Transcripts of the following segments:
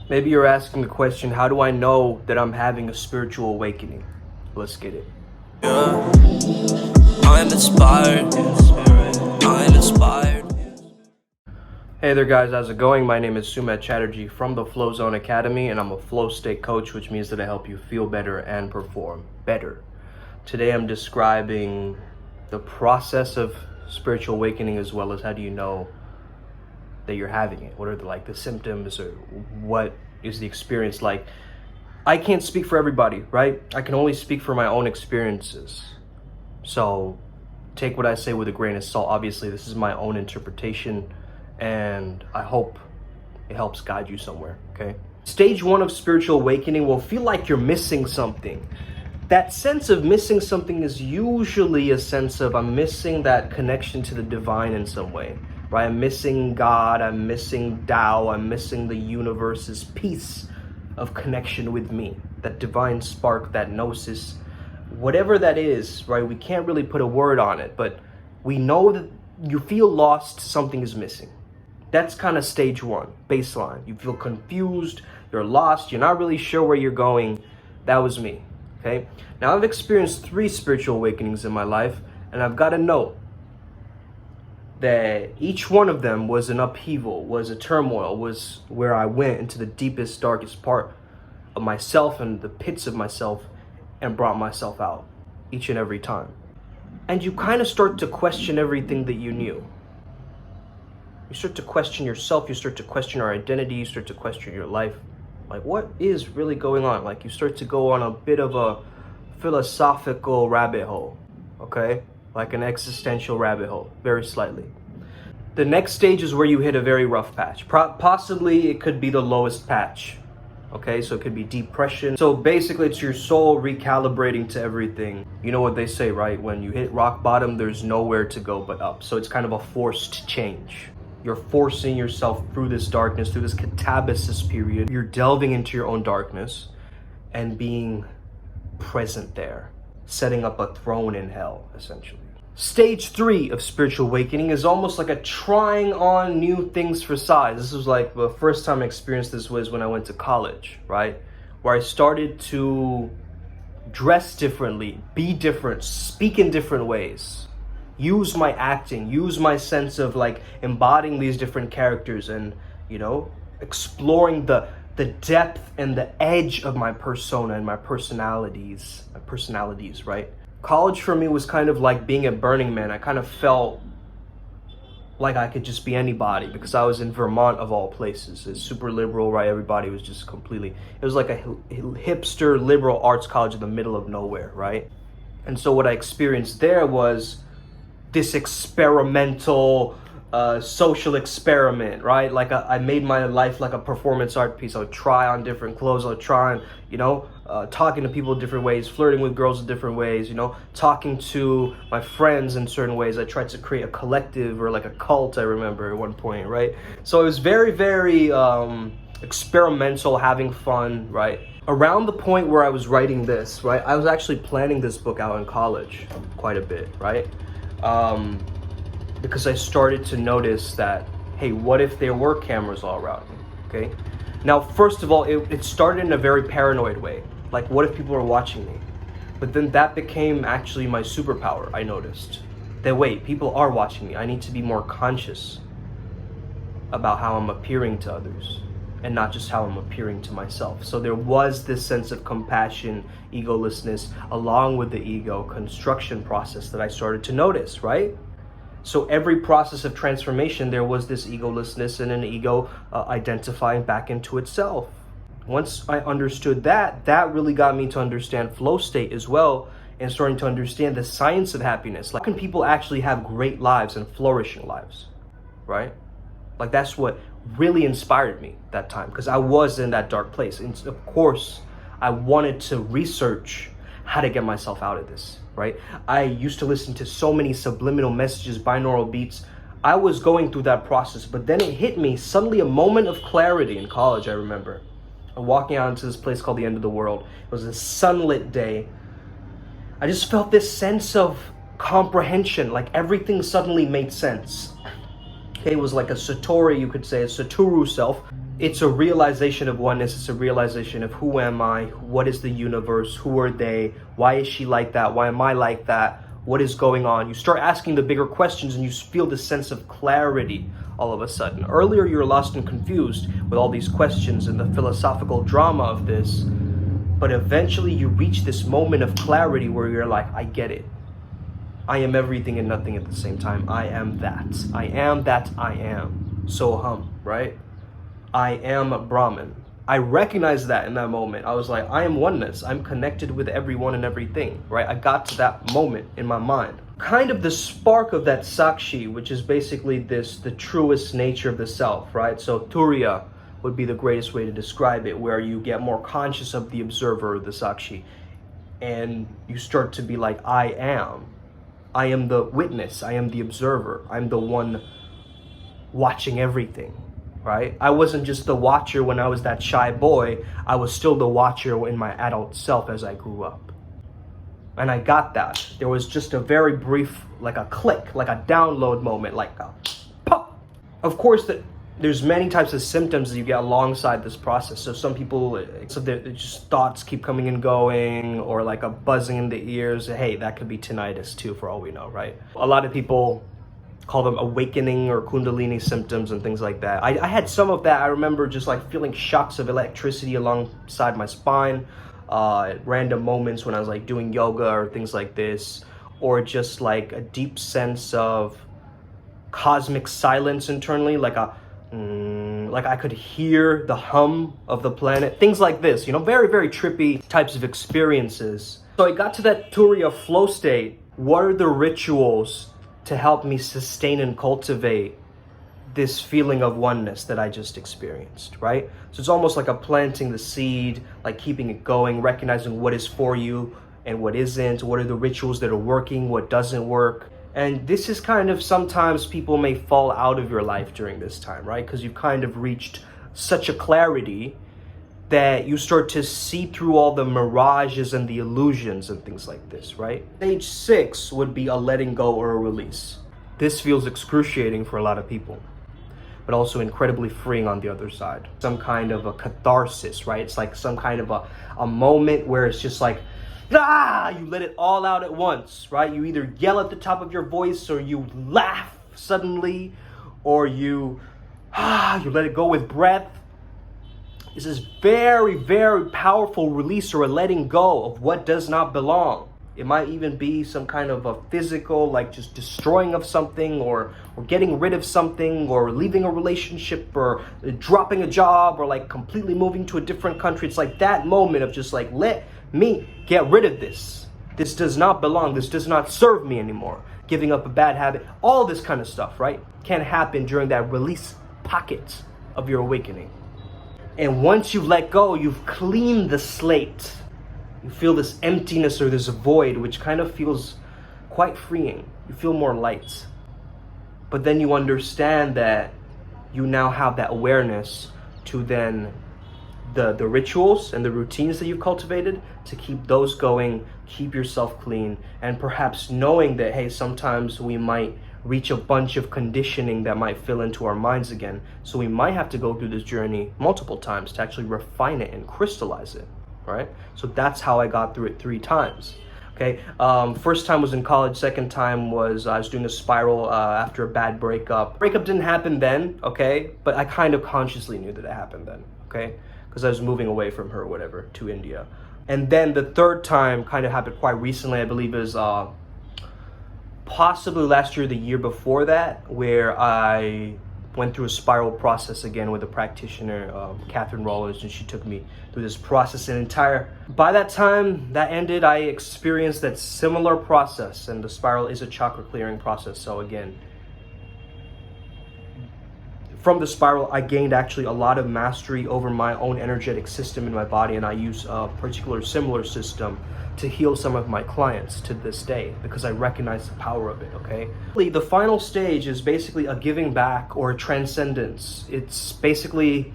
Maybe you're asking the question, how do I know that I'm having a spiritual awakening? Let's get it. Yeah. I'm inspired. I'm inspired. Hey there guys, how's it going? My name is Sumet Chatterjee from the Flow Zone Academy, and I'm a flow state coach, which means that I help you feel better and perform better. Today I'm describing the process of spiritual awakening, as well as how do you know that you're having it. What are the symptoms, or what is the experience like? I can't speak for everybody, right? I can only speak for my own experiences. So take what I say with a grain of salt. Obviously, this is my own interpretation, and I hope it helps guide you somewhere, okay? Stage one of spiritual awakening will feel like you're missing something. That sense of missing something is usually a sense of I'm missing that connection to the divine in some way, right? I'm missing God, I'm missing Tao, I'm missing the universe's piece of connection with me, that divine spark, that gnosis, whatever that is, right? We can't really put a word on it, but we know that you feel lost, something is missing. That's kind of stage one, baseline. You feel confused, you're lost, you're not really sure where you're going. That was me, okay? Now I've experienced 3 spiritual awakenings in my life, and I've got to know that each one of them was an upheaval, was a turmoil, was where I went into the deepest, darkest part of myself and the pits of myself and brought myself out each and every time. And you kind of start to question everything that you knew. You start to question yourself, you start to question your identity, you start to question your life. Like, what is really going on? Like, you start to go on a bit of a philosophical rabbit hole, okay? Like an existential rabbit hole, very slightly. The next stage is where you hit a very rough patch. Possibly it could be the lowest patch, okay? So it could be depression. So basically it's your soul recalibrating to everything. You know what they say, right? When you hit rock bottom, there's nowhere to go but up. So it's kind of a forced change. You're forcing yourself through this darkness, through this catabasis period. You're delving into your own darkness and being present there, setting up a throne in hell, essentially. Stage 3 of spiritual awakening is almost like a trying on new things for size. This was like the first time I experienced this was when I went to college, right? Where I started to dress differently, be different, speak in different ways, use my acting, use my sense of like embodying these different characters and, you know, exploring the depth and the edge of my persona and my personalities, right? College for me was kind of like being at Burning Man. I kind of felt like I could just be anybody because I was in Vermont of all places. It's super liberal, right? Everybody was just completely, it was like a hipster liberal arts college in the middle of nowhere, right? And so what I experienced there was this experimental social experiment, right? Like I made my life like a performance art piece. I would try on different clothes. I would try on, you know, talking to people different ways, flirting with girls in different ways, you know, talking to my friends in certain ways. I tried to create a collective or like a cult, I remember at one point, right? So it was very, very experimental, having fun, right? Around the point where I was writing this, right, I was actually planning this book out in college quite a bit, right? Because I started to notice that, hey, what if there were cameras all around me, okay? Now, first of all, it started in a very paranoid way. Like, what if people are watching me? But then that became actually my superpower, I noticed. That, wait, people are watching me. I need to be more conscious about how I'm appearing to others and not just how I'm appearing to myself. So there was this sense of compassion, egolessness, along with the ego construction process that I started to notice, right? So every process of transformation, there was this egolessness and an ego identifying back into itself. Once I understood that, that really got me to understand flow state as well, and starting to understand the science of happiness. Like, how can people actually have great lives and flourishing lives, right? Like, that's what really inspired me that time, because I was in that dark place. And of course, I wanted to research how to get myself out of this, right? I used to listen to so many subliminal messages, binaural beats. I was going through that process, but then it hit me suddenly, a moment of clarity in college, I remember. I'm walking out into this place called the End of the World. It was a sunlit day. I just felt this sense of comprehension, like everything suddenly made sense. Okay, it was like a Satori, you could say, a Satoru self. It's a realization of oneness. It's a realization of who am I? What is the universe? Who are they? Why is she like that? Why am I like that? What is going on? You start asking the bigger questions and you feel this sense of clarity all of a sudden. Earlier, you were lost and confused with all these questions and the philosophical drama of this. But eventually, you reach this moment of clarity where you're like, I get it. I am everything and nothing at the same time. I am that. I am that I am. Soham, right? I am Brahman. I recognized that in that moment. I was like, I am oneness. I'm connected with everyone and everything, right? I got to that moment in my mind. Kind of the spark of that Sakshi, which is basically the truest nature of the self, right? So Turia would be the greatest way to describe it, where you get more conscious of the observer, the Sakshi, and you start to be like, I am the witness, I am the observer, I'm the one watching everything, right? I wasn't just the watcher when I was that shy boy, I was still the watcher in my adult self as I grew up. And I got that. There was just a very brief, like a click, like a download moment, like a pop. Of course, there's many types of symptoms that you get alongside this process. So some people, so just thoughts keep coming and going, or like a buzzing in the ears. Hey, that could be tinnitus too, for all we know, right? A lot of people call them awakening or kundalini symptoms and things like that. I had some of that. I remember just like feeling shocks of electricity alongside my spine at random moments when I was like doing yoga or things like this, or just like a deep sense of cosmic silence internally, like I could hear the hum of the planet, things like this, you know, very, very trippy types of experiences. So I got to that Turia flow state. What are the rituals to help me sustain and cultivate this feeling of oneness that I just experienced, right? So it's almost like a planting the seed, like keeping it going, recognizing what is for you and what isn't, what are the rituals that are working, what doesn't work. And this is kind of, sometimes people may fall out of your life during this time, right? Because you've kind of reached such a clarity that you start to see through all the mirages and the illusions and things like this, right? Stage 6 would be a letting go or a release. This feels excruciating for a lot of people, but also incredibly freeing on the other side. Some kind of a catharsis, right? It's like some kind of a moment where it's just like, you let it all out at once, right? You either yell at the top of your voice, or you laugh suddenly, or you let it go with breath. This is very, very powerful release or a letting go of what does not belong. It might even be some kind of a physical, like just destroying of something, or getting rid of something, or leaving a relationship, or dropping a job, or like completely moving to a different country. It's like that moment of just like, let me get rid of this. This does not belong. This does not serve me anymore. Giving up a bad habit, all this kind of stuff, right? Can happen during that release pocket of your awakening. And once you've let go, you've cleaned the slate. You feel this emptiness or this void, which kind of feels quite freeing. You feel more light. But then you understand that you now have that awareness to then the rituals and the routines that you've cultivated, to keep those going, keep yourself clean, and perhaps knowing that, hey, sometimes we might reach a bunch of conditioning that might fill into our minds again. So we might have to go through this journey multiple times to actually refine it and crystallize it, right? So that's how I got through it 3 times. Okay, first time was in college, second time was I was doing a spiral after a bad breakup. Breakup didn't happen then, okay, but I kind of consciously knew that it happened then, okay, because I was moving away from her, whatever, to India. And then the third time kind of happened quite recently, I believe is possibly last year, the year before that, where I went through a spiral process again with a practitioner, Catherine Rollins, and she took me through this process. By that time that ended, I experienced that similar process, and the spiral is a chakra clearing process. So again, from the spiral, I gained actually a lot of mastery over my own energetic system in my body, and I use a particular similar system to heal some of my clients to this day, because I recognize the power of it, okay? The final stage is basically a giving back or a transcendence. It's basically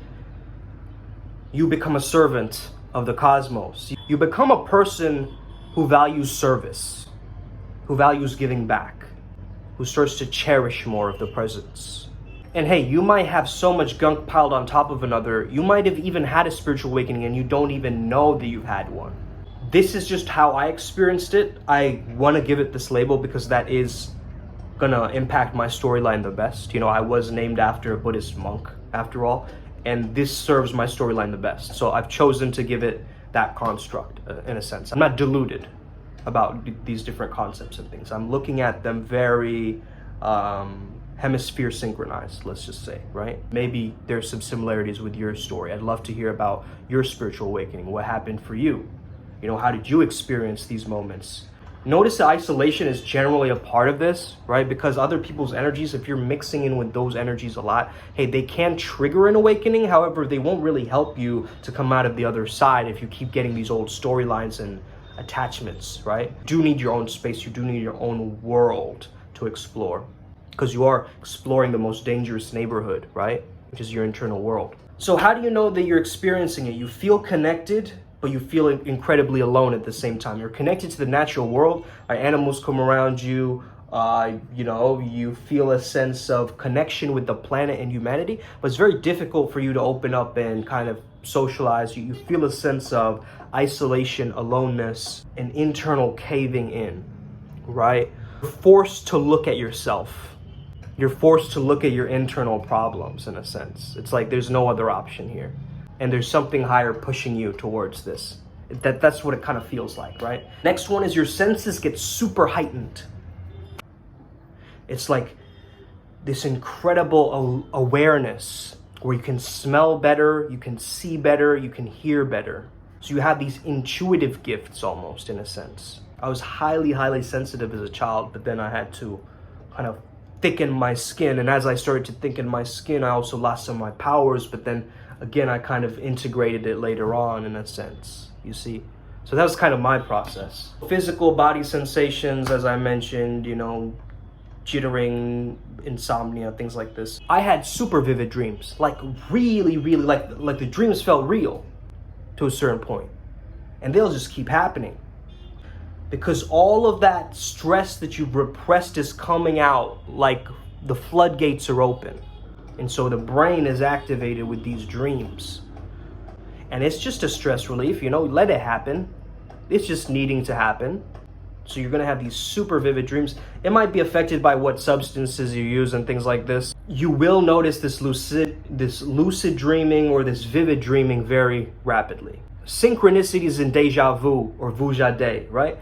you become a servant of the cosmos. You become a person who values service, who values giving back, who starts to cherish more of the presence, And hey, you might have so much gunk piled on top of another. You might have even had a spiritual awakening and you don't even know that you've had one. This is just how I experienced it. I want to give it this label because that is gonna impact my storyline the best. You know, I was named after a Buddhist monk after all, and this serves my storyline the best. So I've chosen to give it that construct in a sense. I'm not deluded about these different concepts and things. I'm looking at them very hemisphere synchronized, let's just say, right? Maybe there's some similarities with your story. I'd love to hear about your spiritual awakening. What happened for you? You know, how did you experience these moments? Notice that isolation is generally a part of this, right? Because other people's energies, if you're mixing in with those energies a lot, hey, they can trigger an awakening. However, they won't really help you to come out of the other side if you keep getting these old storylines and attachments, right? You do need your own space. You do need your own world to explore, because you are exploring the most dangerous neighborhood, right? Which is your internal world. So how do you know that you're experiencing it? You feel connected, but you feel incredibly alone at the same time. You're connected to the natural world. Animals come around you. You know, you feel a sense of connection with the planet and humanity, but it's very difficult for you to open up and kind of socialize. You feel a sense of isolation, aloneness, and internal caving in, right? You're forced to look at yourself. You're forced to look at your internal problems in a sense. It's like there's no other option here. And there's something higher pushing you towards this. That's what it kind of feels like, right? Next one is your senses get super heightened. It's like this incredible awareness where you can smell better, you can see better, you can hear better. So you have these intuitive gifts almost in a sense. I was highly, highly sensitive as a child, but then I had to kind of thicken my skin. And as I started to thicken my skin, I also lost some of my powers, but then again, I kind of integrated it later on in a sense, you see. So that was kind of my process. Physical body sensations, as I mentioned, you know, jittering, insomnia, things like this. I had super vivid dreams, like really, really, like the dreams felt real to a certain point. And they'll just keep happening. Because all of that stress that you've repressed is coming out, like the floodgates are open. And so the brain is activated with these dreams. And it's just a stress relief, you know, let it happen. It's just needing to happen. So you're gonna have these super vivid dreams. It might be affected by what substances you use and things like this. You will notice this lucid dreaming or this vivid dreaming very rapidly. Synchronicities and deja vu or vujade, right?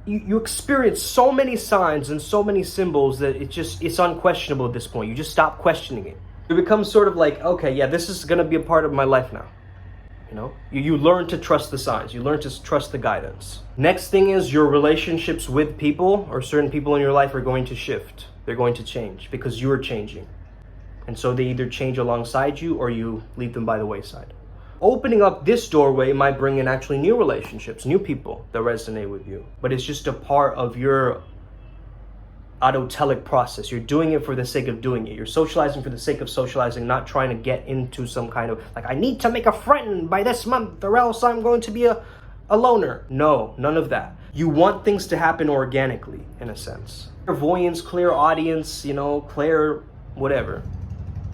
You experience so many signs and so many symbols that it's unquestionable at this point. You just stop questioning it. It becomes sort of like, okay, yeah, this is gonna be a part of my life now. You know, you learn to trust the signs. You learn to trust the guidance. Next thing is your relationships with people or certain people in your life are going to shift. They're going to change because you're changing. And so they either change alongside you or you leave them by the wayside. Opening up this doorway might bring in actually new relationships, new people that resonate with you. But it's just a part of your autotelic process. You're doing it for the sake of doing it. You're socializing for the sake of socializing, not trying to get into some kind of, like, I need to make a friend by this month or else I'm going to be a loner. No, none of that. You want things to happen organically, in a sense. Clairvoyance, clairaudience, you know, clair whatever,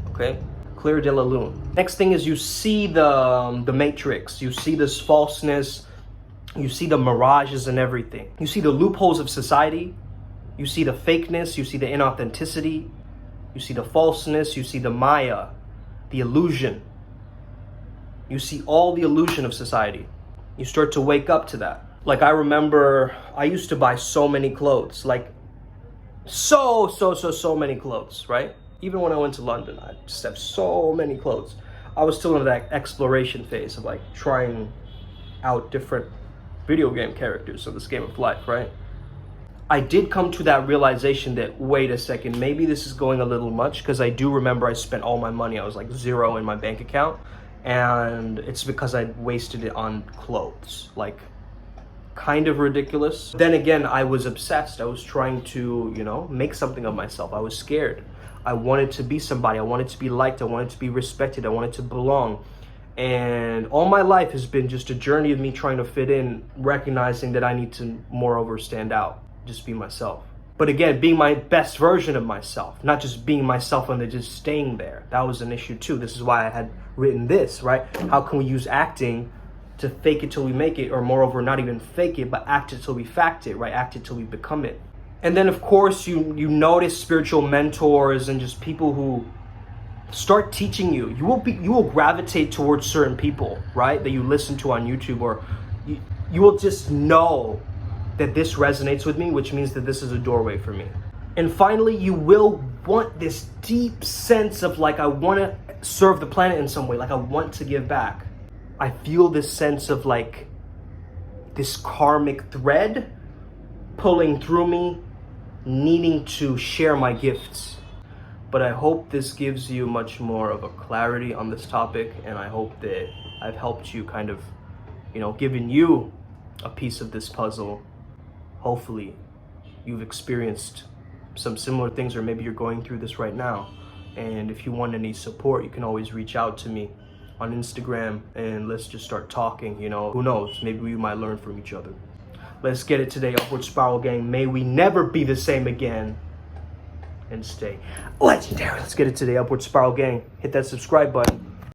okay? Clair de la lune. Next thing is you see the matrix. You see this falseness. You see the mirages and everything. You see the loopholes of society. You see the fakeness, you see the inauthenticity, you see the falseness, you see the Maya, the illusion. You see all the illusion of society. You start to wake up to that. Like I remember I used to buy so many clothes, like so many clothes, right? Even when I went to London, I just have so many clothes. I was still in that exploration phase of like trying out different video game characters of this game of life, right? I did come to that realization that, wait a second, maybe this is going a little much, because I do remember I spent all my money. I was like zero in my bank account, and it's because I wasted it on clothes. Like, kind of ridiculous. Then again, I was obsessed. I was trying to, you know, make something of myself. I was scared. I wanted to be somebody. I wanted to be liked. I wanted to be respected. I wanted to belong. And all my life has been just a journey of me trying to fit in, recognizing that I need to moreover stand out. Just be myself. But again, being my best version of myself, not just being myself and then just staying there. That was an issue too. This is why I had written this, right? How can we use acting to fake it till we make it, or moreover, not even fake it, but act it till we fact it, right? Act it till we become it. And then of course you notice spiritual mentors and just people who start teaching you. You will gravitate towards certain people, right? That you listen to on YouTube, or you will just know that this resonates with me, which means that this is a doorway for me. And finally, you will want this deep sense of like, I want to serve the planet in some way, like I want to give back. I feel this sense of like this karmic thread pulling through me, needing to share my gifts. But I hope this gives you much more of a clarity on this topic, and I hope that I've helped you kind of, given you a piece of this puzzle. Hopefully you've experienced some similar things, or maybe you're going through this right now. And if you want any support, you can always reach out to me on Instagram and let's just start talking. Who knows, maybe we might learn from each other. Let's get it today, Upward Spiral Gang. May we never be the same again and stay legendary. Let's get it today, Upward Spiral Gang. Hit that subscribe button.